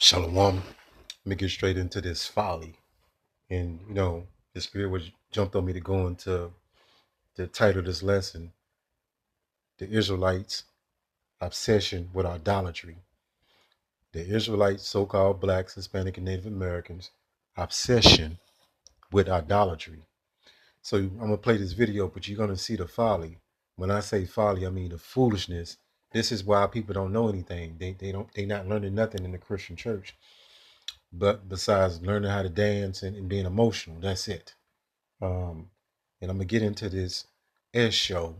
Shalom. Let me get straight into this folly. And, the spirit was jumped on me to go into the title of this lesson, The Israelites' Obsession with Idolatry. The Israelites, so-called blacks, Hispanic, and Native Americans, obsession with idolatry. So I'm going to play this video, but you're going to see the folly. When I say folly, I mean the foolishness. This is why people don't know anything. They're not learning nothing in the Christian church, but besides learning how to dance and being emotional. That's it. And I'm gonna get into this S show,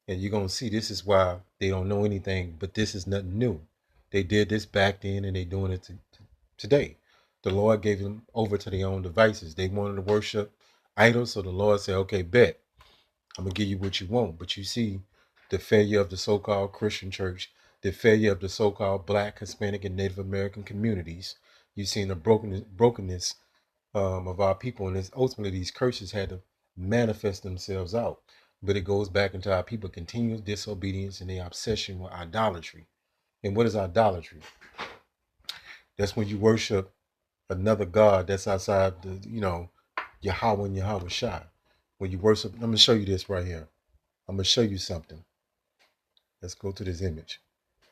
and you're gonna see this is why they don't know anything. But this is nothing new. They did this back then, and they're doing it today. The Lord gave them over to their own devices. They wanted to worship idols, so the Lord said, "Okay, bet I'm gonna give you what you want." But you see the failure of the so-called Christian church, the failure of the so-called Black, Hispanic, and Native American communities. You've seen the brokenness of our people, and it's ultimately these curses had to manifest themselves out. But it goes back into our people continuous disobedience and their obsession with idolatry. And what is idolatry? That's when you worship another god that's outside the, Yahweh and Yahweh Shai. When you worship, I'm gonna show you this right here. I'm gonna show you something. Let's go to this image.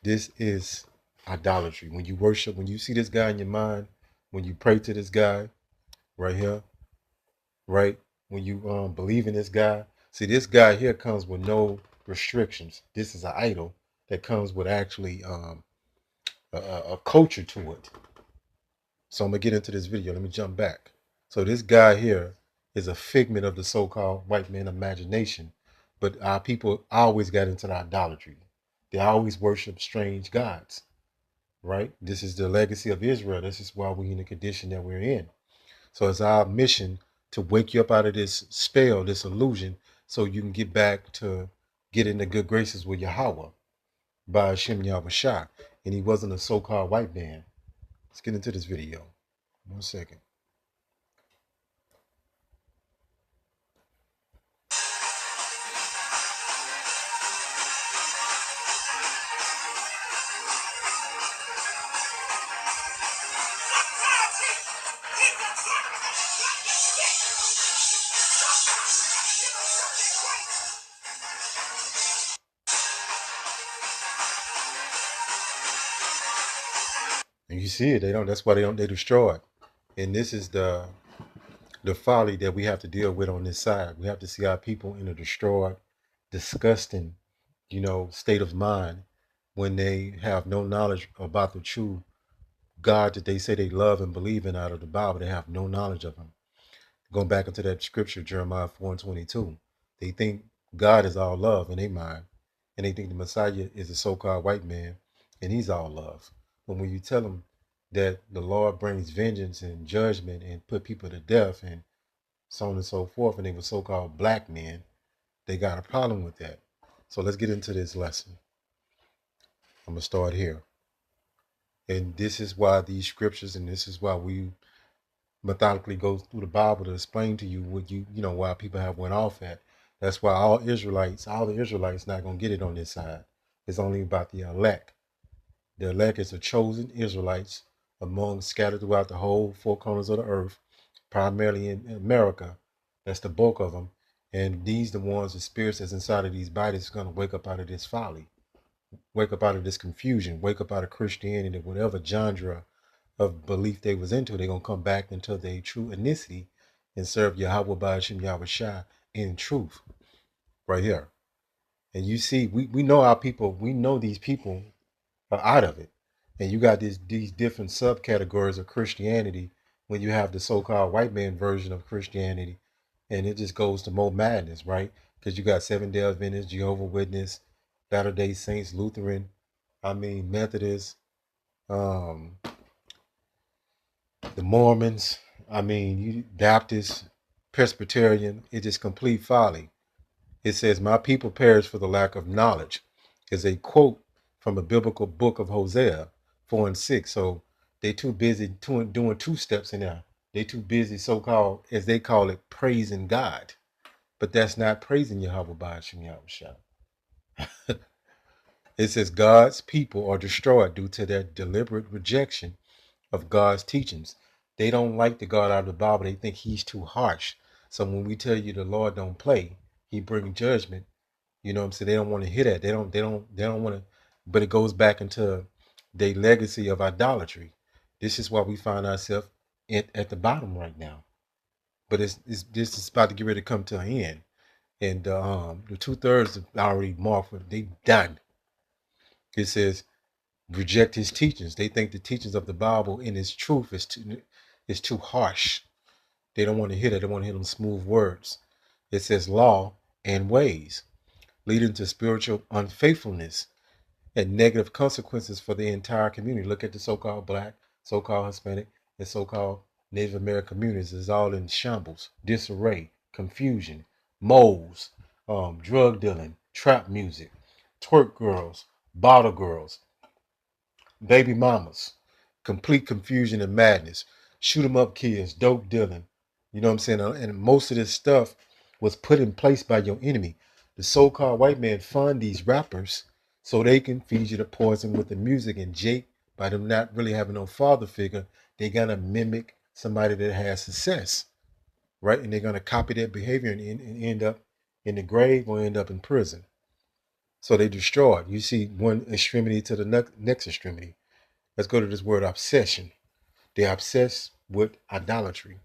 This is idolatry. When you worship, when you see this guy in your mind, when you pray to this guy right here, right? When you believe in this guy, see this guy here comes with no restrictions. This is an idol that comes with actually a culture to it. So I'm gonna get into this video. Let me jump back. So this guy here is a figment of the so-called white man imagination, but our people always got into the idolatry. They always worship strange gods, right? This is the legacy of Israel. This is why we're in the condition that we're in. So it's our mission to wake you up out of this spell, this illusion, so you can get back to get in the good graces with Yahweh by Hashem Yahweh Shah. And he wasn't a so-called white man. Let's get into this video. 1 second. And you see it, they don't, that's why they destroy it. And this is the folly that we have to deal with on this side. We have to see our people in a destroyed, disgusting, state of mind when they have no knowledge about the true God that they say they love and believe in out of the Bible. They have no knowledge of him. Going back into that scripture, Jeremiah 4:22, they think God is all love in their mind, and they think the Messiah is a so-called white man, and he's all love. But when you tell them that the Lord brings vengeance and judgment and put people to death and so on and so forth, and they were so-called black men, they got a problem with that. So let's get into this lesson. I'm gonna start here. And this is why these scriptures, and this is why we methodically go through the Bible to explain to you what why people have went off at. That's why all the Israelites not gonna get it on this side. It's only about the elect. The elect is the chosen Israelites among scattered throughout the whole four corners of the earth, primarily in America. That's the bulk of them. And these the ones, the spirits that's inside of these bodies is gonna wake up out of this folly, wake up out of this confusion, wake up out of Christianity, whatever genre of belief they was into. They're gonna come back into their true ethnicity and serve Yahweh Ba'ashim Yahweh Shah in truth. Right here. And you see, we know our people, we know these people are out of it. And you got these different subcategories of Christianity when you have the so-called white man version of Christianity, and it just goes to more madness, right? Because you got Seventh-day Adventists, Jehovah Witness, Latter-day Saints, Lutheran, Methodist, um, the Mormons, you Baptist, Presbyterian. It's just complete folly. It says, "My people perish for the lack of knowledge," is a quote from a biblical book of Hosea 4:6. So they too busy doing two steps in there. They too busy, so-called, as they call it, praising God. But that's not praising Yahweh Ba'ashim Yahweh Shah. It says God's people are destroyed due to their deliberate rejection of God's teachings. They don't like the God out of the Bible. They think he's too harsh. So when we tell you the Lord don't play, he brings judgment. You know what I'm saying? They don't want to hear that. They don't want to, but it goes back into their legacy of idolatry. This is why we find ourselves at the bottom right now. But this is about to get ready to come to an end. And the 2/3 are already marked. They done. It says reject his teachings. They think the teachings of the Bible in its truth is too harsh. They don't want to hear that. They want to hear them smooth words. It says law and ways, leading to spiritual unfaithfulness and negative consequences for the entire community. Look at the so-called black, so-called Hispanic, and so-called Native American communities. It's all in shambles, disarray, confusion, moles, drug dealing, trap music, twerk girls, bottle girls, baby mamas, complete confusion and madness, shoot 'em up kids, dope dealing. You know what I'm saying? And most of this stuff was put in place by your enemy. The so-called white man fund these rappers so they can feed you the poison with the music. And Jake, by them not really having no father figure, they gonna mimic somebody that has success, right? And they're gonna copy that behavior and end up in the grave or end up in prison. So they destroyed. You see one extremity to the next extremity. Let's go to this word obsession. They're obsessed with idolatry.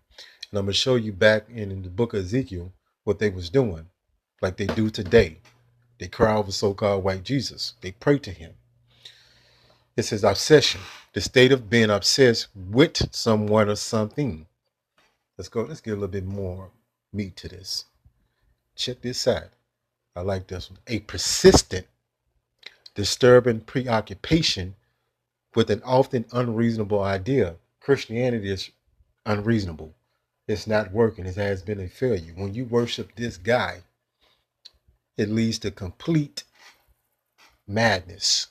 And I'm going to show you back in the book of Ezekiel what they was doing, like they do today. They cry over so-called white Jesus. They pray to him. It says obsession, the state of being obsessed with someone or something. Let's get a little bit more meat to this. Check this out. I like this one. A persistent, disturbing preoccupation with an often unreasonable idea. Christianity is unreasonable. It's not working. It has been a failure. When you worship this guy, it leads to complete madness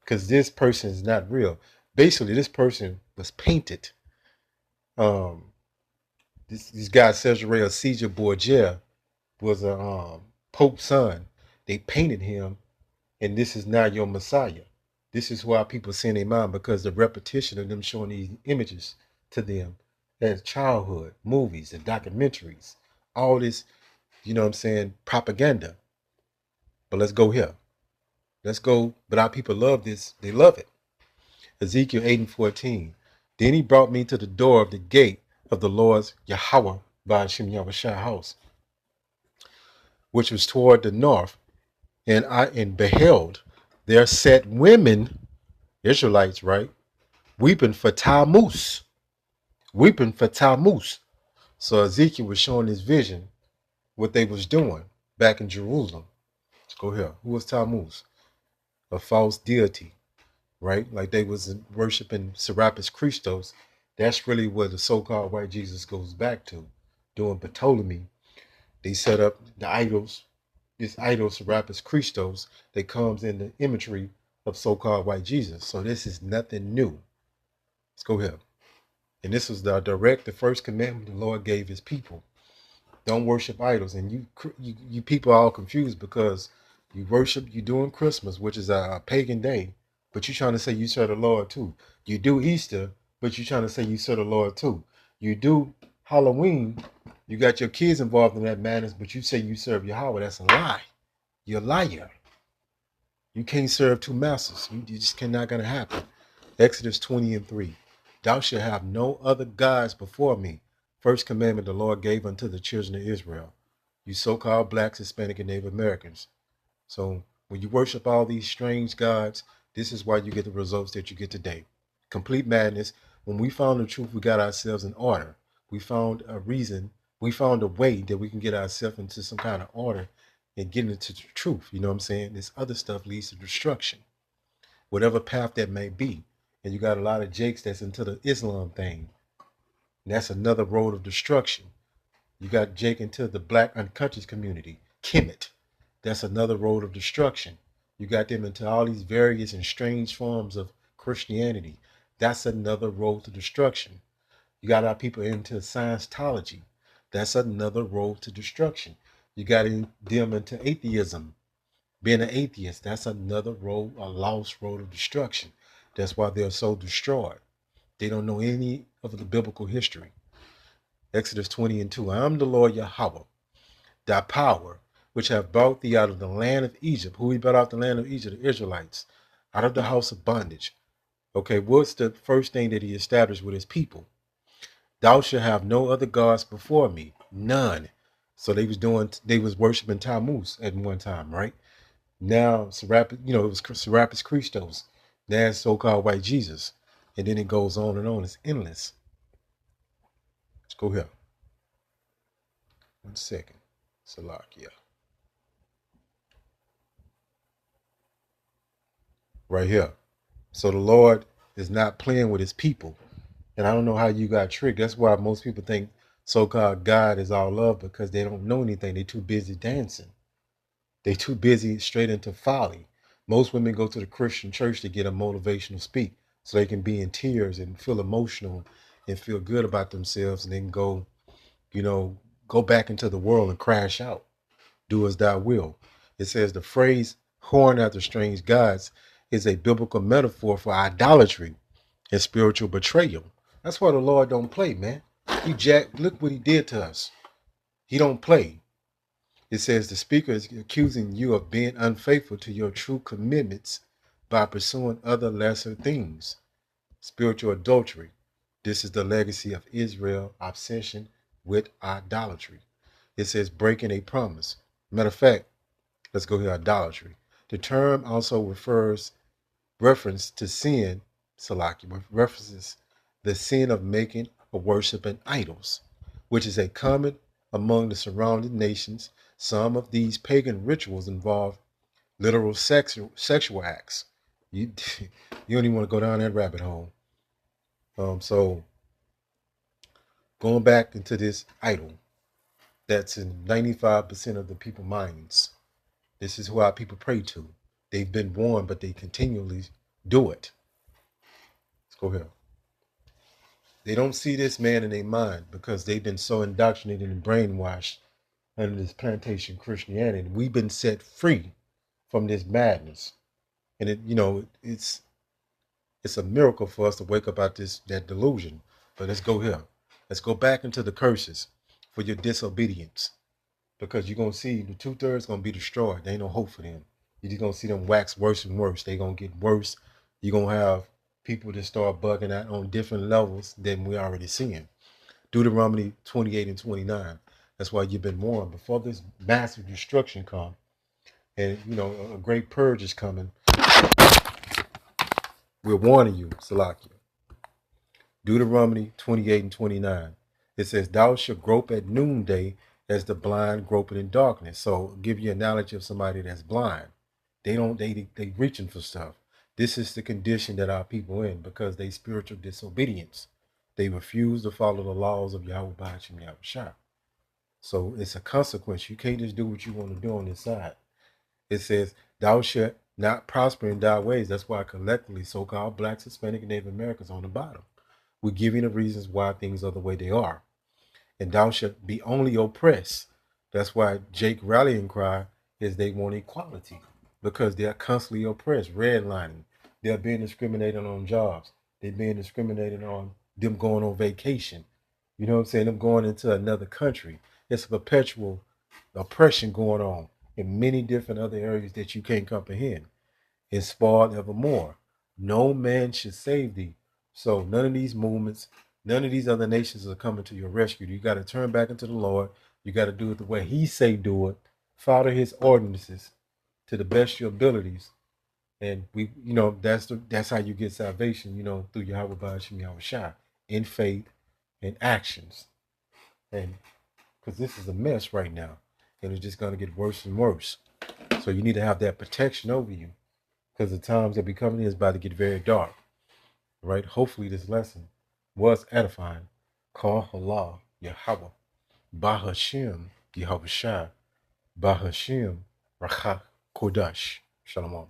because this person is not real. Basically, this person was painted. This guy, Cesare Caesar Borgia, was a Pope's son. They painted him, and this is not your Messiah. This is why people sin their mind, because the repetition of them showing these images to them as childhood movies and documentaries, all this, you know what I'm saying, propaganda. But let's go here. Let's go. But our people love this. They love it. Ezekiel 8:14. Then he brought me to the door of the gate of the Lord's Yahweh by Hashem Yahushua house, which was toward the north, and I beheld there sat women, Israelites, right, weeping for Tammuz, weeping for Tammuz. So Ezekiel was showing his vision, what they was doing back in Jerusalem. Let's go here. Who was Tammuz? A false deity, right? Like they was worshiping Serapis Christos. That's really where the so-called white Jesus goes back to. During Ptolemy, they set up the idols. This idol Serapis Christos that comes in the imagery of so-called white Jesus. So this is nothing new. Let's go here. And this was the first commandment the Lord gave his people. Don't worship idols. And you people are all confused because you worship, you doing Christmas, which is a pagan day, but you're trying to say you serve the Lord too. You do Easter, but you're trying to say you serve the Lord too. You do Halloween, you got your kids involved in that madness, but you say you serve Yahweh. That's a lie. You're a liar. You can't serve two masters. You just cannot gonna happen. Exodus 20:3. Thou shalt have no other gods before me. First commandment the Lord gave unto the children of Israel. You so-called blacks, Hispanic, and Native Americans. So when you worship all these strange gods, this is why you get the results that you get today. Complete madness. When we found the truth, we got ourselves in order. We found a reason. We found a way that we can get ourselves into some kind of order and get into the truth. You know what I'm saying? This other stuff leads to destruction, whatever path that may be. And you got a lot of Jakes that's into the Islam thing. And that's another road of destruction. You got Jake into the black unconscious community, Kemet. That's another road of destruction. You got them into all these various and strange forms of Christianity. That's another road to destruction. You got our people into Scientology. That's another road to destruction. You got them into atheism. Being an atheist, that's another road, a lost road of destruction. That's why they're so destroyed. They don't know any of the biblical history. Exodus 20:2. I am the Lord Yahweh, thy power, which have brought thee out of the land of Egypt. Who he brought out the land of Egypt? The Israelites, out of the house of bondage. Okay, what's the first thing that he established with his people? Thou shalt have no other gods before me, none. So they was worshiping Tammuz at one time, right? Now Serapis, it was Serapis Christos. That's so-called white Jesus. And then it goes on and on. It's endless. Let's go here. 1 second. Salakia. Right here. So the Lord is not playing with his people. And I don't know how you got tricked. That's why most people think so-called God is all love, because they don't know anything. They're too busy dancing. They're too busy straight into folly. Most women go to the Christian church to get a motivational speak so they can be in tears and feel emotional and feel good about themselves, and then go back into the world and crash out. Do as thou will. It says the phrase "horn after strange gods" is a biblical metaphor for idolatry and spiritual betrayal. That's why the Lord don't play, man. Look what he did to us. He don't play. It says the speaker is accusing you of being unfaithful to your true commitments by pursuing other lesser things. Spiritual adultery. This is the legacy of Israel's obsession with idolatry. It says breaking a promise. Matter of fact, let's go here, idolatry. The term also reference to sin, Salaki, references the sin of making or worshiping idols, which is a common among the surrounding nations. Some of these pagan rituals involve literal sexual acts. You, you don't even want to go down that rabbit hole. So going back into this idol that's in 95% of the people's minds. This is who our people pray to. They've been warned, but they continually do it. Let's go here. They don't see this man in their mind because they've been so indoctrinated and brainwashed under this plantation Christianity. We've been set free from this madness. And it's a miracle for us to wake up out that delusion. But let's go here. Let's go back into the curses for your disobedience. Because you're going to see the 2/3 going to be destroyed. There ain't no hope for them. You're just going to see them wax worse and worse. They're going to get worse. You're going to have people that start bugging out on different levels than we're already seeing. Deuteronomy 28:29. That's why you've been warned. Before this massive destruction come, and a great purge is coming, we're warning you, Salakia. Deuteronomy 28:29. It says, "Thou shalt grope at noonday as the blind groping in darkness." So give you an analogy of somebody that's blind. They reaching for stuff. This is the condition that our people in because they spiritual disobedience. They refuse to follow the laws of Yahweh Ba'ashim Yahushua. So it's a consequence. You can't just do what you want to do on this side. It says, "Thou shalt not prosper in thy ways." That's why collectively so-called blacks, Hispanic, and Native Americans on the bottom. We're giving the reasons why things are the way they are. And thou shalt be only oppressed. That's why Jake rallying cry is they want equality, because they're constantly oppressed, redlining. They're being discriminated on jobs. They're being discriminated on them going on vacation. You know what I'm saying? Them going into another country. It's a perpetual oppression going on in many different other areas that you can't comprehend. It's spoiled evermore. No man should save thee. So none of these movements, none of these other nations are coming to your rescue. You got to turn back into the Lord. You got to do it the way he say do it. Follow his ordinances to the best of your abilities. And that's how you get salvation, through Yahweh Ba'ashim Yahushua, in faith and actions. And because this is a mess right now, and it's just going to get worse and worse. So you need to have that protection over you, because the times that be coming in is about to get very dark. Right? Hopefully this lesson was edifying. Call Allah Yahweh Bahashim Yahushua Bahashim Rachak Kodash. Shalom.